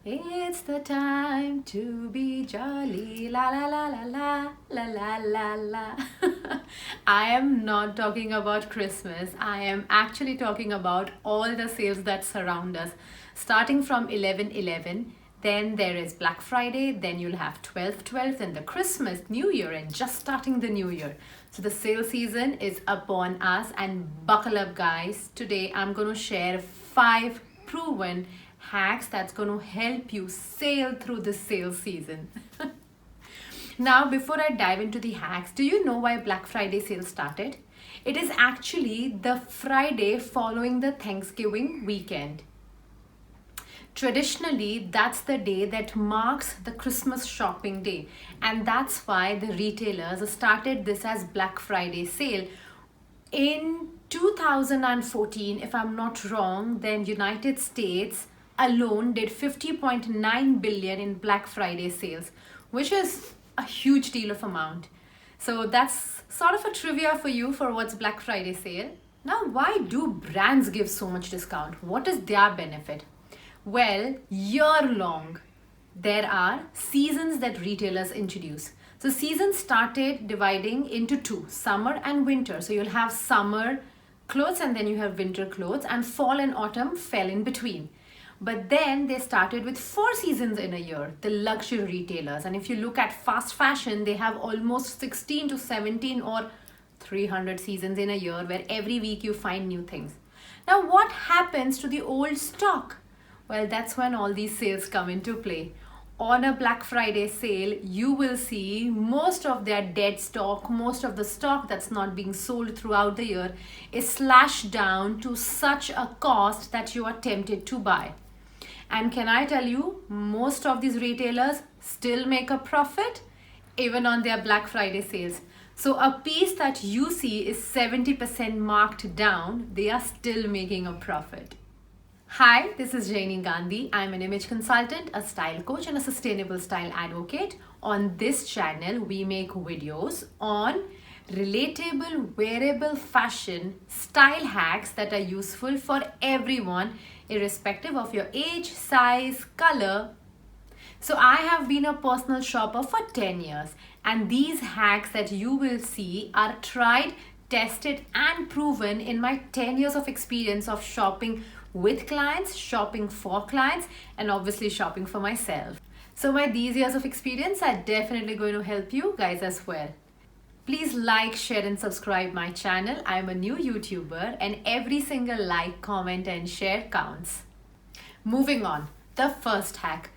It's the time to be jolly, la la la la la la la la la. I am not talking about Christmas. I am actually talking about all the sales that surround us. Starting from 11/11, then there is Black Friday, then you'll have 12/12, then the Christmas, New Year, and just starting the New Year. So the sale season is upon us, and buckle up, guys. Today I'm going to share 5 proven hacks that's going to help you sail through the sale season. Now, before I dive into the hacks, do you know why Black Friday sale started? It is actually the Friday following the Thanksgiving weekend. Traditionally, that's the day that marks the Christmas shopping day, and that's why the retailers started this as Black Friday sale. In 2014, if I'm not wrong, then United States alone did 50.9 billion in Black Friday sales, which is a huge deal of amount. So that's sort of a trivia for you for what's Black Friday sale. Now, why do brands give so much discount? What is their benefit? Well, year long, there are seasons that retailers introduce. So seasons started dividing into 2, summer and winter. So you'll have summer clothes and then you have winter clothes, and fall and autumn fell in between. But then they started with 4 seasons in a year, the luxury retailers. And if you look at fast fashion, they have almost 16 to 17 or 300 seasons in a year, where every week you find new things. Now, what happens to the old stock? Well, that's when all these sales come into play. On a Black Friday sale, you will see most of their dead stock, most of the stock that's not being sold throughout the year is slashed down to such a cost that you are tempted to buy. And can I tell you, most of these retailers still make a profit even on their Black Friday sales. So a piece that you see is 70% marked down, they are still making a profit. Hi, this is Jainee Gandhi. I'm an image consultant, a style coach, and a sustainable style advocate. On this channel, we make videos on relatable, wearable fashion style hacks that are useful for everyone, irrespective of your age, size, color. So I have been a personal shopper for 10 years, and these hacks that you will see are tried, tested, and proven in my 10 years of experience of shopping with clients, shopping for clients, and obviously shopping for myself. So these years of experience are definitely going to help you guys as well. Please like, share, and subscribe my channel. I'm a new YouTuber, and every single like, comment, and share counts. Moving on, the first hack,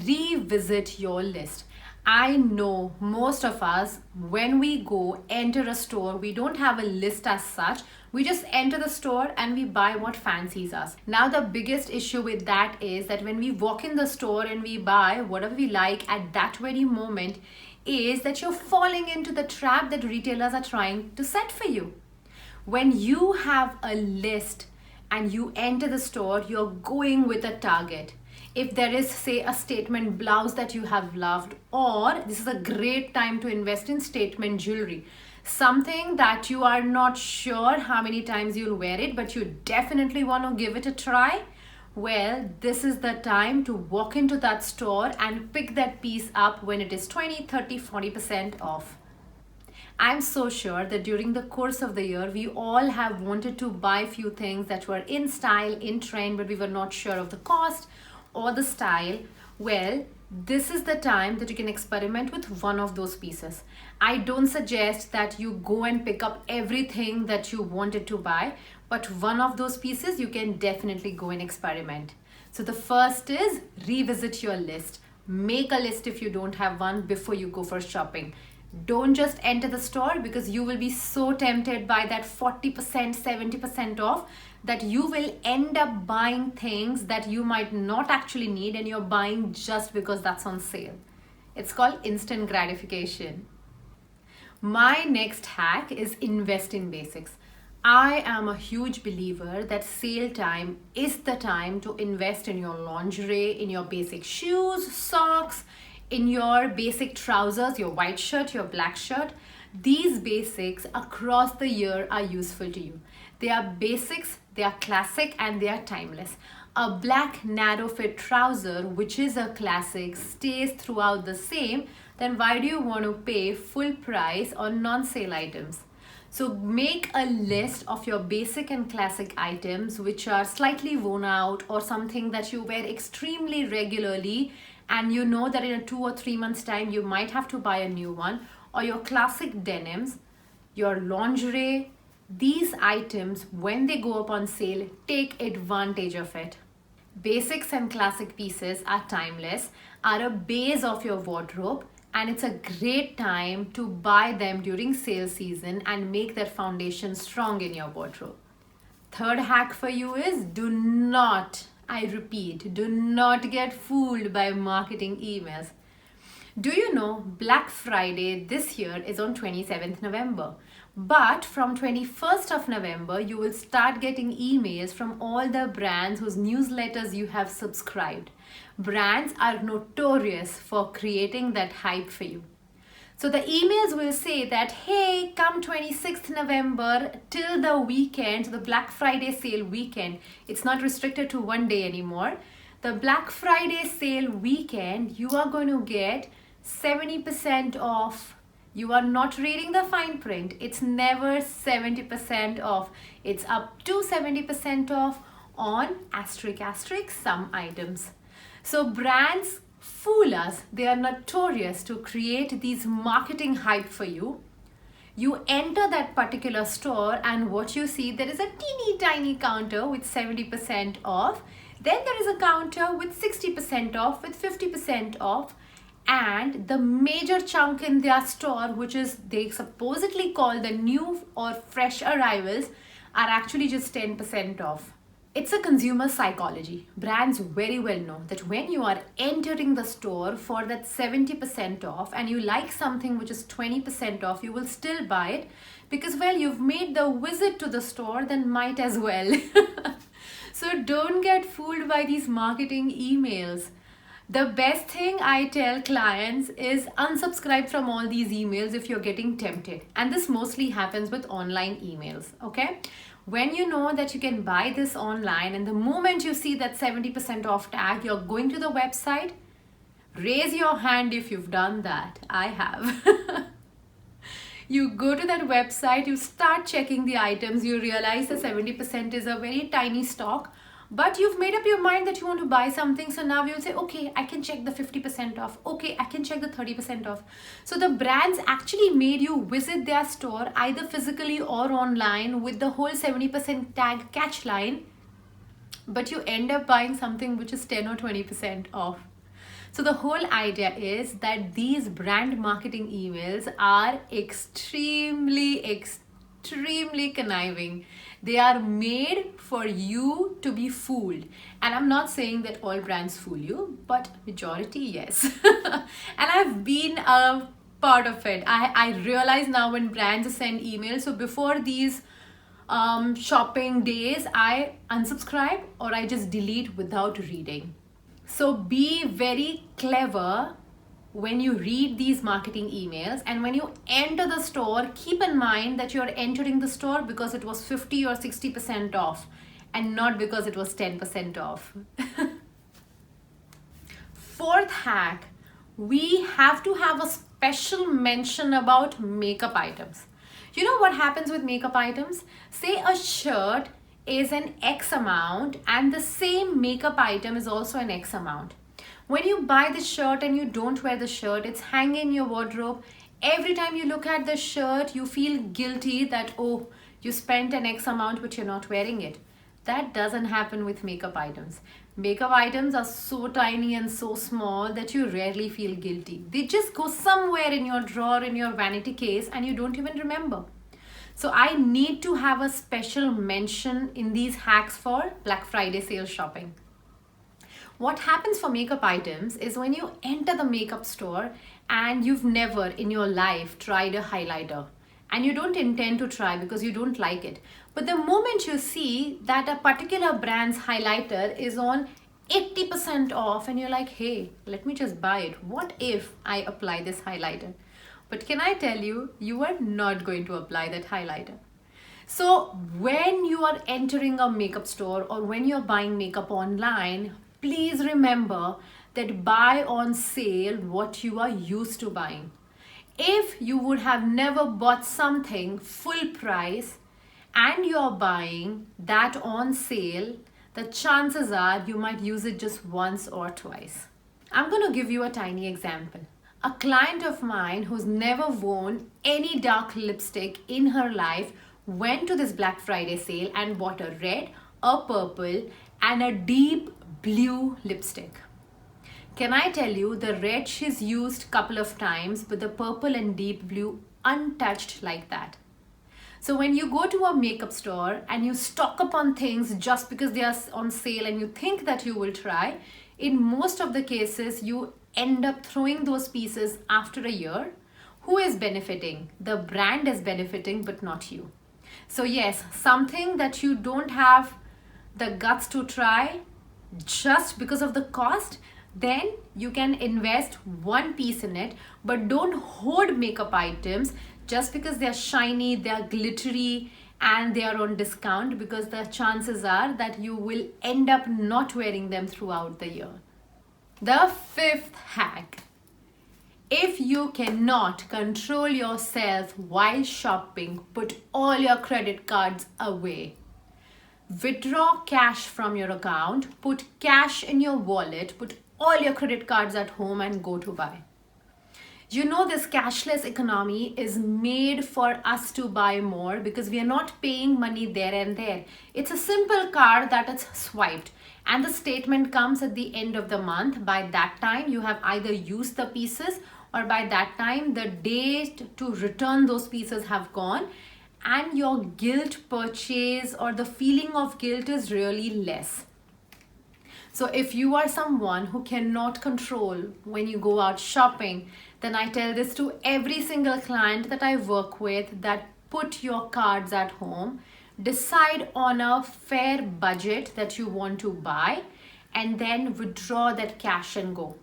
revisit your list. I know most of us, when we go enter a store, we don't have a list as such. We just enter the store and we buy what fancies us. Now, the biggest issue with that is that when we walk in the store and we buy whatever we like at that very moment, is that you're falling into the trap that retailers are trying to set for you. When you have a list and you enter the store, you're going with a target. If there is, say, a statement blouse that you have loved, or this is a great time to invest in statement jewelry, something that you are not sure how many times you'll wear it, but you definitely want to give it a try, well, this is the time to walk into that store and pick that piece up when it is 20, 30, 40% off. I'm so sure that during the course of the year, we all have wanted to buy few things that were in style, in trend, but we were not sure of the cost or the style. Well, this is the time that you can experiment with one of those pieces. I don't suggest that you go and pick up everything that you wanted to buy, but one of those pieces you can definitely go and experiment. So the first is revisit your list. Make a list if you don't have one before you go for shopping. Don't just enter the store, because you will be so tempted by that 40%, 70% off that you will end up buying things that you might not actually need, and you're buying just because that's on sale. It's called instant gratification. My next hack is invest in basics. I am a huge believer that sale time is the time to invest in your lingerie, in your basic shoes, socks, in your basic trousers, your white shirt, your black shirt. These basics across the year are useful to you. They are basics, they are classic, and they are timeless. A black narrow fit trouser, which is a classic, stays throughout the same, then why do you want to pay full price on non-sale items? So make a list of your basic and classic items which are slightly worn out or something that you wear extremely regularly and you know that in a 2 or 3 months time you might have to buy a new one, or your classic denims, your lingerie. These items, when they go up on sale, take advantage of it. Basics and classic pieces are timeless, are a base of your wardrobe, and it's a great time to buy them during sale season and make their foundation strong in your wardrobe. Third hack for you is do not, I repeat, do not get fooled by marketing emails. Do you know Black Friday this year is on 27th November? But from 21st of November, you will start getting emails from all the brands whose newsletters you have subscribed. Brands are notorious for creating that hype for you. So the emails will say that, hey, come 26th November till the weekend, the Black Friday sale weekend. It's not restricted to one day anymore. The Black Friday sale weekend, you are going to get 70% off. You are not reading the fine print. It's never 70% off. It's up to 70% off on asterisk some items. So brands fool us. They are notorious to create these marketing hype for you. You enter that particular store and what you see, there is a teeny tiny counter with 70% off. Then there is a counter with 60% off, with 50% off. And the major chunk in their store, which is they supposedly call the new or fresh arrivals, are actually just 10% off. It's a consumer psychology. Brands very well know that when you are entering the store for that 70% off and you like something which is 20% off, you will still buy it because, well, you've made the visit to the store, then might as well. So don't get fooled by these marketing emails. The best thing I tell clients is unsubscribe from all these emails if you're getting tempted. And this mostly happens with online emails, okay? When you know that you can buy this online and the moment you see that 70% off tag, you're going to the website, raise your hand if you've done that. I have. You go to that website, you start checking the items, you realize the 70% is a very tiny stock. But you've made up your mind that you want to buy something. So now you'll say, okay, I can check the 50% off. Okay, I can check the 30% off. So the brands actually made you visit their store either physically or online with the whole 70% tag catch line. But you end up buying something which is 10 or 20% off. So the whole idea is that these brand marketing emails are extremely conniving. They are made for you to be fooled. And I'm not saying that all brands fool you, but majority, yes. And I've been a part of it. I realize now when brands send emails, so before these shopping days, I unsubscribe or I just delete without reading. So be very clever when you read these marketing emails, and when you enter the store, keep in mind that you're entering the store because it was 50 or 60% off and not because it was 10% off. Fourth hack, we have to have a special mention about makeup items. You know what happens with makeup items? Say a shirt is an X amount and the same makeup item is also an X amount. When you buy the shirt and you don't wear the shirt, it's hanging in your wardrobe. Every time you look at the shirt, you feel guilty that, oh, you spent an X amount but you're not wearing it. That doesn't happen with makeup items. Makeup items are so tiny and so small that you rarely feel guilty. They just go somewhere in your drawer, in your vanity case, and you don't even remember. So I need to have a special mention in these hacks for Black Friday sale shopping. What happens for makeup items is when you enter the makeup store and you've never in your life tried a highlighter and you don't intend to try because you don't like it. But the moment you see that a particular brand's highlighter is on 80% off and you're like, hey, let me just buy it. What if I apply this highlighter? But can I tell you, you are not going to apply that highlighter. So when you are entering a makeup store or when you're buying makeup online, please remember that buy on sale what you are used to buying. If you would have never bought something full price and you're buying that on sale, the chances are you might use it just once or twice. I'm going to give you a tiny example. A client of mine who's never worn any dark lipstick in her life went to this Black Friday sale and bought a red, a purple, and a deep blue lipstick. Can I tell you, the red she's used couple of times, but the purple and deep blue untouched like that. So when you go to a makeup store and you stock up on things just because they are on sale and you think that you will try, in most of the cases you end up throwing those pieces after a year. Who is benefiting? The brand is benefiting, but not you. So yes, something that you don't have the guts to try just because of the cost, then you can invest one piece in it, but don't hoard makeup items just because they're shiny, they're glittery, and they are on discount, because the chances are that you will end up not wearing them throughout the year. The fifth hack. If you cannot control yourself while shopping, put all your credit cards away. Withdraw cash from your account, put cash in your wallet, put all your credit cards at home and go to buy. You know, this cashless economy is made for us to buy more because we are not paying money there and there. It's a simple card that is swiped and the statement comes at the end of the month. By that time, you have either used the pieces or by that time, the date to return those pieces have gone and your guilt purchase or the feeling of guilt is really less. So if you are someone who cannot control when you go out shopping, then I tell this to every single client that I work with, that put your cards at home, decide on a fair budget that you want to buy, and then withdraw that cash and go.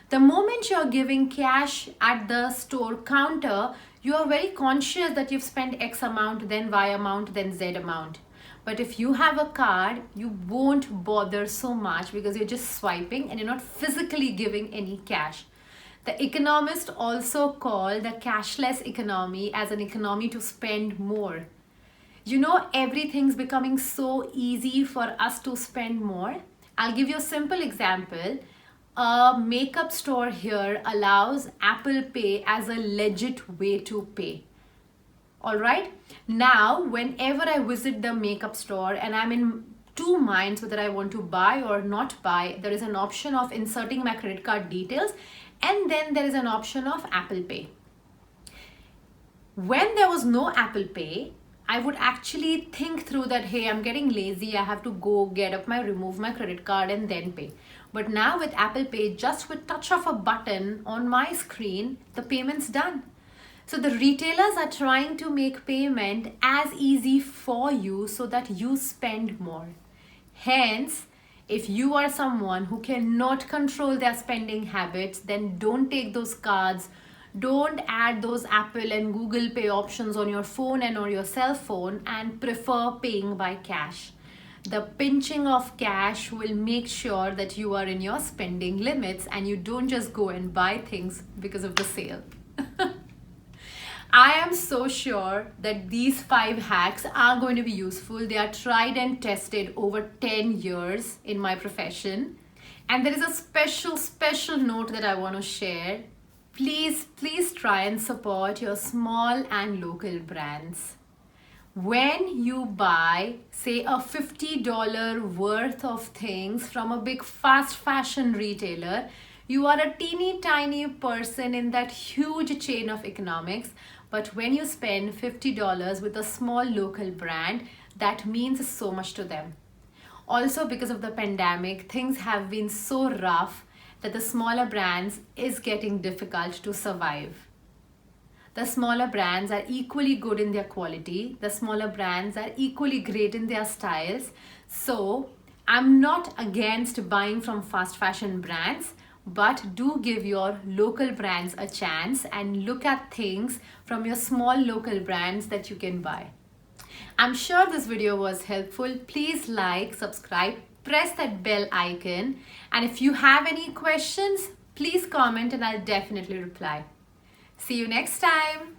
The moment you're giving cash at the store counter, you are very conscious that you've spent X amount, then Y amount, then Z amount. But if you have a card, you won't bother so much because you're just swiping and you're not physically giving any cash. The economists also call the cashless economy as an economy to spend more. You know, everything's becoming so easy for us to spend more. I'll give you a simple example. A makeup store here allows Apple Pay as a legit way to pay. Alright, now whenever I visit the makeup store and I'm in two minds whether I want to buy or not buy, there is an option of inserting my credit card details and then there is an option of Apple Pay. When there was no Apple Pay, I would actually think through that, hey, I'm getting lazy, I have to go remove my credit card and then pay. But now with Apple Pay, just with touch of a button on my screen, the payment's done. So the retailers are trying to make payment as easy for you so that you spend more. Hence, if you are someone who cannot control their spending habits, then don't take those cards. Don't add those Apple and Google Pay options on your phone and or your cell phone and prefer paying by cash. The pinching of cash will make sure that you are in your spending limits and you don't just go and buy things because of the sale. I am so sure that these 5 hacks are going to be useful. They are tried and tested over 10 years in my profession. And there is a special note that I want to share. Please try and support your small and local brands. When you buy, say, a $50 worth of things from a big fast fashion retailer, you are a teeny tiny person in that huge chain of economics. But when you spend $50 with a small local brand, that means so much to them. Also, because of the pandemic, things have been so rough that the smaller brands is getting difficult to survive. The smaller brands are equally good in their quality. The smaller brands are equally great in their styles. So I'm not against buying from fast fashion brands, but do give your local brands a chance and look at things from your small local brands that you can buy. I'm sure this video was helpful. Please like, subscribe, press that bell icon, and if you have any questions, please comment and I'll definitely reply. See you next time.